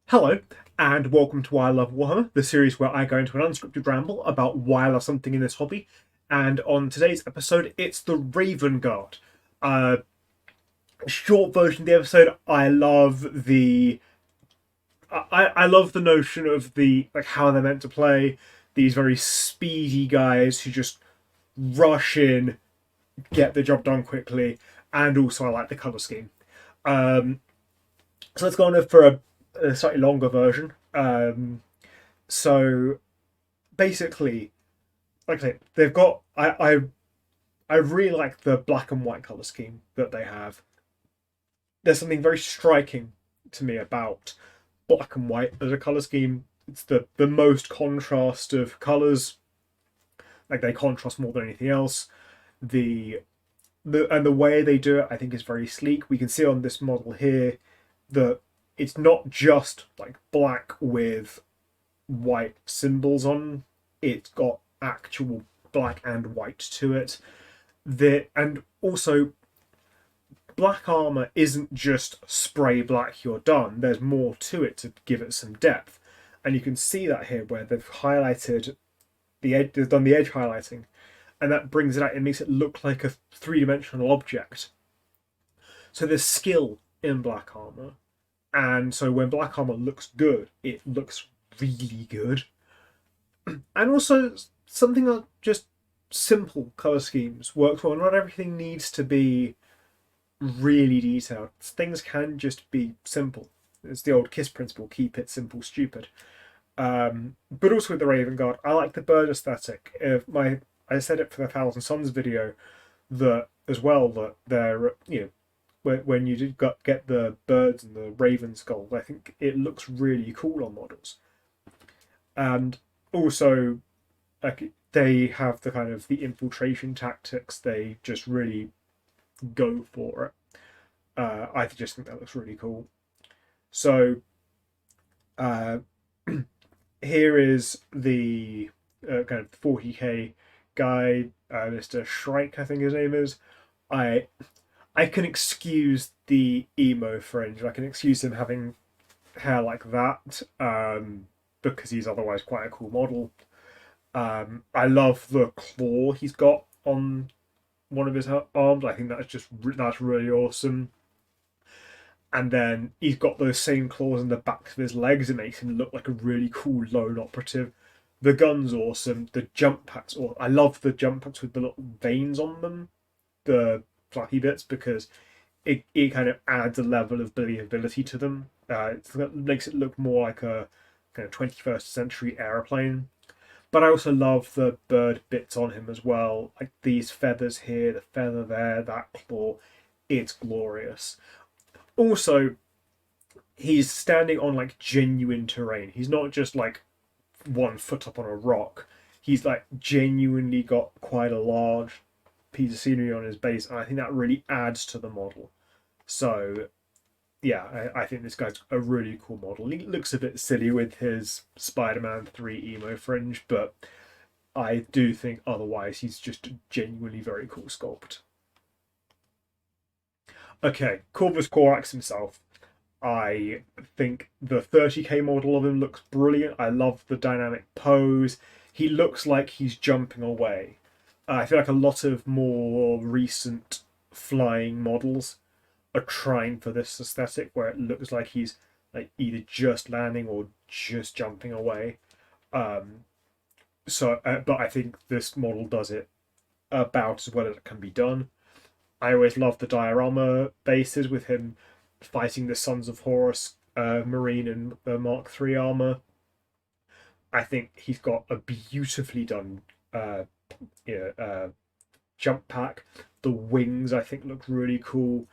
Hello, and welcome to Why I Love Warhammer, the series where I go into an unscripted ramble about why I love something in this hobby. And on today's episode, it's the Ravengard. Uh, Short version of the episode. I love the notion of the how they're meant to play. These very speedy guys who just rush in, get the job done quickly, and also I like the color scheme. Um, so let's go on for a slightly longer version. So basically, like I say, they've got. I really like the black and white color scheme that they have. There's something very striking to me about black and white as a color scheme. It's the most contrast of colors. Like they contrast more than anything else. The the way they do it, I think, is very sleek. We can see on this model here that it's not just like black with white symbols on. It's got actual black and white to it. And also black armor isn't just spray black, you're done. There's more to it to give it some depth. And you can see that here where they've highlighted the edge, they've done the edge highlighting, and that brings it out. It makes it look like a three-dimensional object. So there's skill in black armor, and so when black armor looks good, it looks really good. And also something that just simple color schemes works well. Not everything needs to be really detailed. Things can just be simple. It's the old KISS principle: keep it simple, stupid. But also with the Ravengard, I like the bird aesthetic. I said it for the Thousand Suns video that as well, that they're when you did get the birds and the raven skull, I think it looks really cool on models. And also, like, they have the kind of the infiltration tactics. They just really go for it. I just think that looks really cool. So uh, here is the kind of 40k guy, Mr. Shrike, I think his name is. I I can excuse the emo fringe. I can excuse him having hair like that, because he's otherwise quite a cool model. I love the claw he's got on one of his arms. I think that's really awesome. And then he's got those same claws in the backs of his legs. It makes him look like a really cool lone operative. The gun's awesome. The jump packs, or I love the jump packs with the little veins on them, the flappy bits, because it kind of adds a level of believability to them. It makes it look more like a kind of 21st century aeroplane. But I also love the bird bits on him as well, like these feathers here, the feather there, that claw. It's glorious. Also, he's standing on like genuine terrain. He's not just like 1 foot up on a rock. He's like genuinely got quite a large piece of scenery on his base, and I think that really adds to the model. So yeah, I think this guy's a really cool model. He looks a bit silly with his Spider-Man 3 emo fringe, but I do think otherwise he's just a genuinely very cool sculpt. Okay, Corvus Corax himself. I think the 30k model of him looks brilliant. I love the dynamic pose. He looks like he's jumping away. I feel like a lot of more recent flying models are trying for this aesthetic where it looks like he's like either just landing or just jumping away. Um, but I think this model does it about as well as it can be done. I always love the diorama bases with him fighting the Sons of Horus Marine and the Mark III armor. I think he's got a beautifully done jump pack. The wings I think look really cool.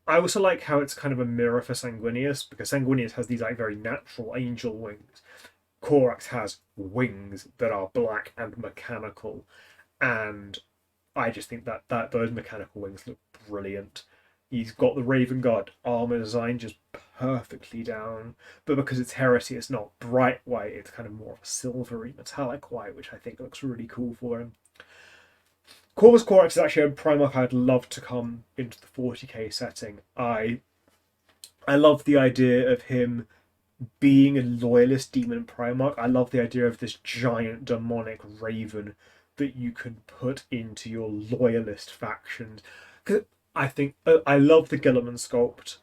I also like how it's kind of a mirror for Sanguinius, because Sanguinius has these like very natural angel wings. Corax has wings that are black and mechanical, and I just think that those mechanical wings look brilliant. He's got the Ravengard armor design just perfectly down, but because it's heresy, it's not bright white. It's kind of more of a silvery metallic white, which I think looks really cool for him. Corvus Corax is actually a Primarch I'd love to come into the 40k setting. I love the idea of him being a loyalist demon Primarch, I love the idea of this giant demonic raven that you can put into your loyalist factions. Because I think I love the Gilliman sculpt.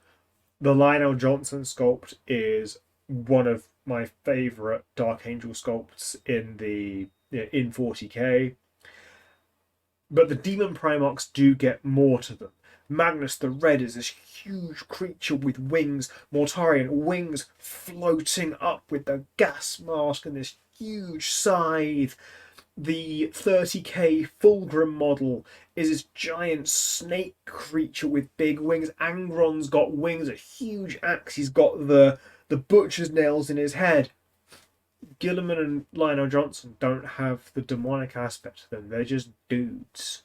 The Lionel Johnson sculpt is one of my favourite Dark Angel sculpts in 40k. But the demon Primarchs do get more to them. Magnus the Red is this huge creature with wings, Mortarion wings floating up with the gas mask and this huge scythe. The 30k Fulgrim model is this giant snake creature with big wings. Angron's got wings, a huge axe. He's got the butcher's nails in his head. Gilliman and Lionel Johnson don't have the demonic aspect to them. They're just dudes.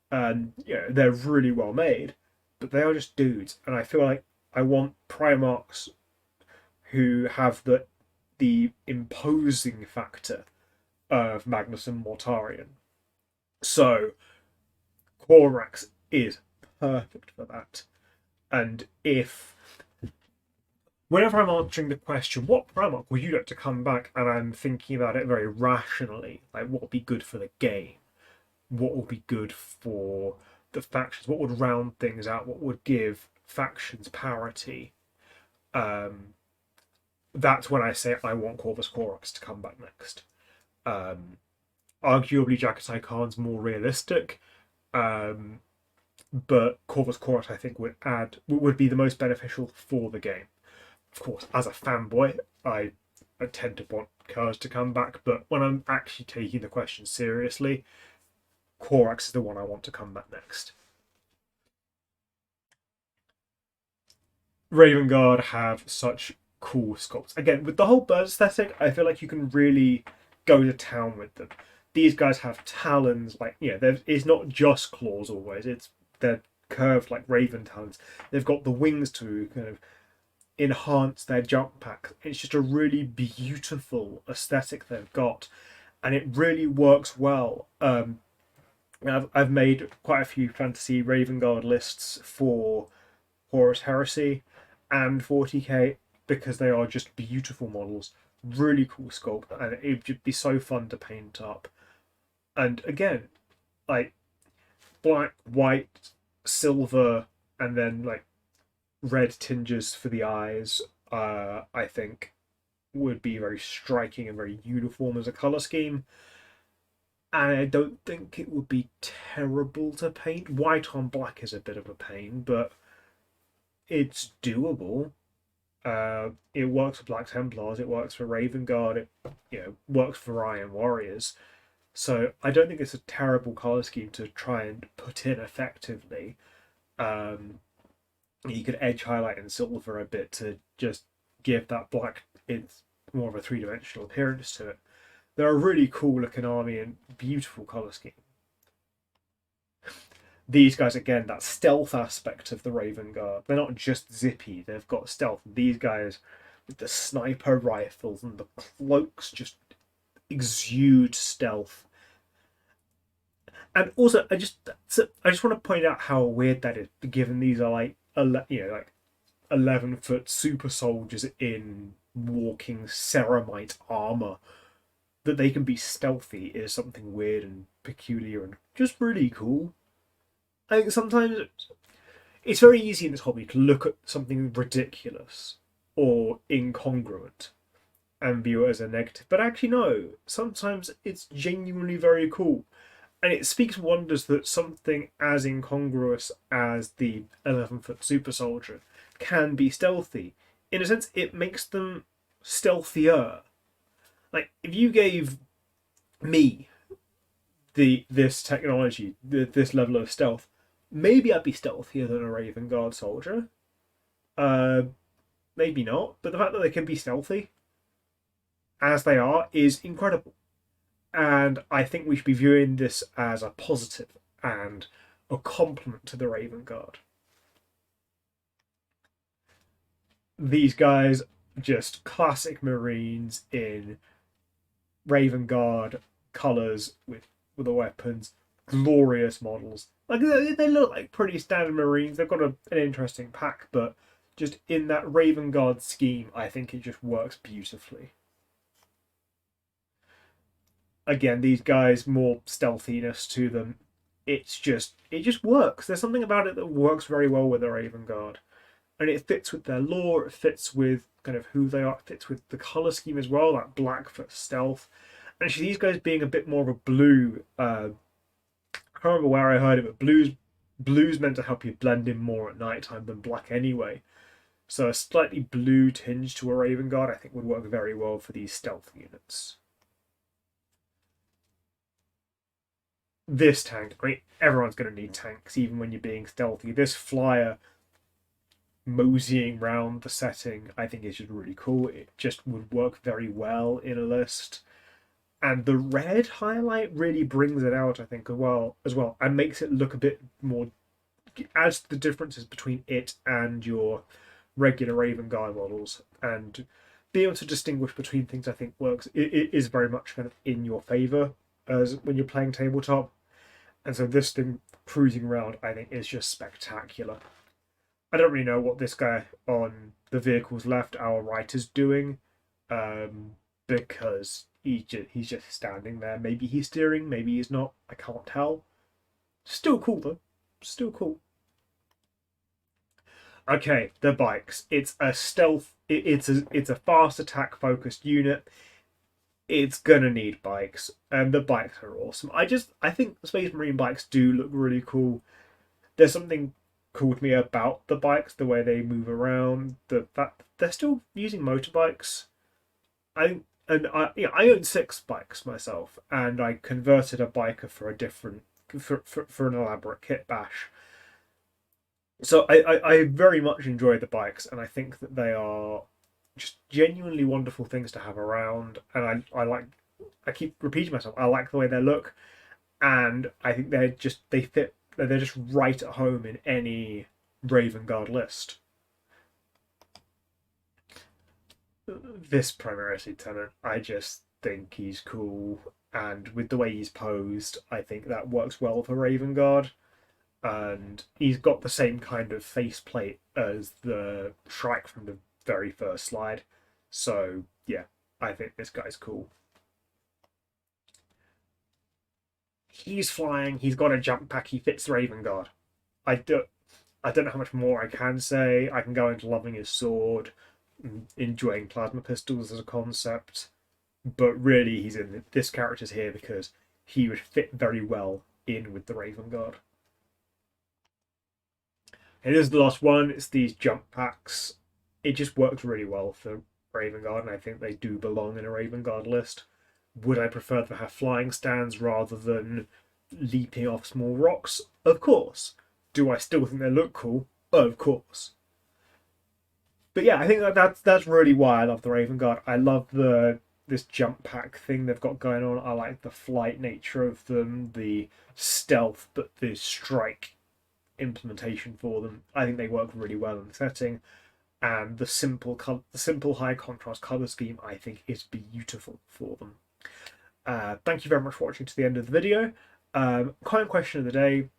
And they're really well made, but they are just dudes. And I feel like I want Primarchs who have the imposing factor of Magnus and Mortarion. So Corax is perfect for that. And whenever I'm answering the question, what Primarch would you like to come back, and I'm thinking about it very rationally, like what would be good for the game, what would be good for the factions, what would round things out, what would give factions parity, that's when I say I want Corvus Corax to come back next. Arguably Jagatai Khan's more realistic, but Corvus Corax I think would be the most beneficial for the game. Of course, as a fanboy, I tend to want Kurz to come back, but when I'm actually taking the question seriously, Korx is the one I want to come back next. Ravengard have such cool sculpts. Again, with the whole bird aesthetic, I feel like you can really go to town with them. These guys have talons, it's not just claws always. They're curved like raven talons. They've got the wings to kind of enhance their jump pack. It's just a really beautiful aesthetic they've got, and it really works well. I've made quite a few fantasy Ravengard lists for Horus Heresy and 40k because they are just beautiful models, really cool sculpt, and it would be so fun to paint up. And again, like black, white, silver, and then like red tinges for the eyes, I think would be very striking and very uniform as a colour scheme. And I don't think it would be terrible to paint. White on black is a bit of a pain, but it's doable. It works for Black Templars, it works for Ravengard, it works for Iron Warriors. So I don't think it's a terrible colour scheme to try and put in effectively. You could edge highlight in silver a bit to just give that black it's more of a three-dimensional appearance to it. They're a really cool looking army and beautiful colour scheme. These guys, again, that stealth aspect of the Ravengard. They're not just zippy, they've got stealth. These guys with the sniper rifles and the cloaks just exude stealth. And also, I just want to point out how weird that is, given these are like 11-foot super soldiers in walking ceramite armor. That they can be stealthy is something weird and peculiar and just really cool. I think sometimes it's very easy in this hobby to look at something ridiculous or incongruent and view it as a negative. But actually, no. Sometimes it's genuinely very cool. And it speaks wonders that something as incongruous as the 11-foot super soldier can be stealthy. In a sense, it makes them stealthier. Like, if you gave me this technology, this level of stealth, maybe I'd be stealthier than a Ravengard soldier. Maybe not, but the fact that they can be stealthy, as they are, is incredible. And I think we should be viewing this as a positive and a compliment to the Ravengard. These guys, just classic Marines in Ravengard colours with the weapons, glorious models. Like they look like pretty standard Marines. They've got an interesting pack, but just in that Ravengard scheme, I think it just works beautifully. Again, these guys, more stealthiness to them. It just works. There's something about it that works very well with the Ravengard. And it fits with their lore, it fits with kind of who they are, it fits with the colour scheme as well, that black for stealth. And actually, these guys being a bit more of a blue, I can't remember where I heard it, but blue's meant to help you blend in more at night time than black anyway. So a slightly blue tinge to a Raven Guard I think would work very well for these stealth units. This tank, I mean, everyone's going to need tanks, even when you're being stealthy. This flyer moseying round the setting, I think is just really cool. It just would work very well in a list. And the red highlight really brings it out, I think, as well, and makes it look a bit more, adds the differences between it and your regular Raven Guard models, and being able to distinguish between things I think works. It is very much kind of in your favour as when you're playing tabletop. And so this thing cruising around, I think, is just spectacular. I don't really know what this guy on the vehicles left, our right, is doing, because he's just standing there. Maybe he's steering, maybe he's not. I can't tell. Still cool though. Still cool. Okay, the bikes. It's a stealth. It's a fast attack focused unit. It's gonna need bikes, and the bikes are awesome. I think Space Marine bikes do look really cool. There's something cool to me about the bikes, the way they move around, the fact they're still using motorbikes. I own 6 bikes myself, and I converted a biker for a different for an elaborate kit bash. So I very much enjoy the bikes, and I think that they are just genuinely wonderful things to have around. And I keep repeating myself, I like the way they look, and I think they're just right at home in any Ravengard list. This Primarch Lieutenant, I just think he's cool, and with the way he's posed, I think that works well for Ravengard. And he's got the same kind of faceplate as the Shrike from the very first slide. So yeah, I think this guy's cool. He's flying, he's got a jump pack, he fits Ravengard. I don't know how much more I can say. I can go into loving his sword, enjoying plasma pistols as a concept, but really this character's here because he would fit very well in with the Ravengard. And this is the last one. It's these jump packs. It just works really well for Ravengard, and I think they do belong in a Ravengard list. Would I prefer to have flying stands rather than leaping off small rocks? Of course. Do I still think they look cool? Of course. But yeah, I think that's really why I love the Ravengard. I love this jump pack thing they've got going on. I like the flight nature of them, the stealth, but the strike implementation for them. I think they work really well in the setting, and the simple high contrast color scheme I think is beautiful for them. Thank you very much for watching to the end of the video. Current question of the day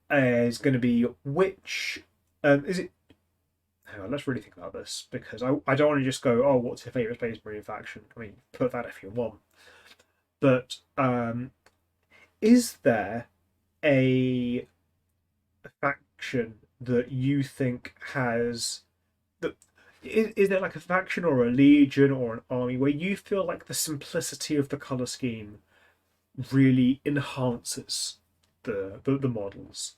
is going to be which is it? Hang on, let's really think about this, because I don't want to just go, oh, what's your favourite Space Marine faction? I mean, put that if you want. But is there a faction that you think has is there like a faction or a legion or an army where you feel like the simplicity of the color scheme really enhances the models?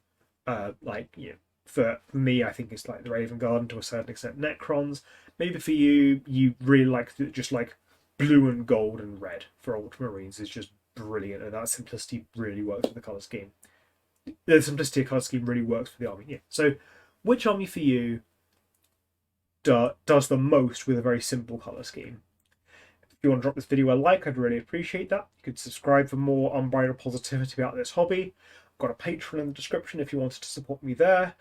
For me, I think it's like the Ravengard, and to a certain extent Necrons. Maybe for you, you really like just like blue and gold and red for Ultramarines is just brilliant, and that simplicity really works with the color scheme. The simplicity of colour scheme really works for the army. Yeah. So, which army for you does the most with a very simple colour scheme? If you want to drop this video a like, I'd really appreciate that. You could subscribe for more unbridled positivity about this hobby. I've got a Patreon in the description if you wanted to support me there.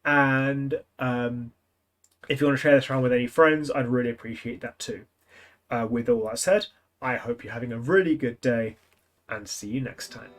And if you want to share this around with any friends, I'd really appreciate that too. With all that said, I hope you're having a really good day, and see you next time.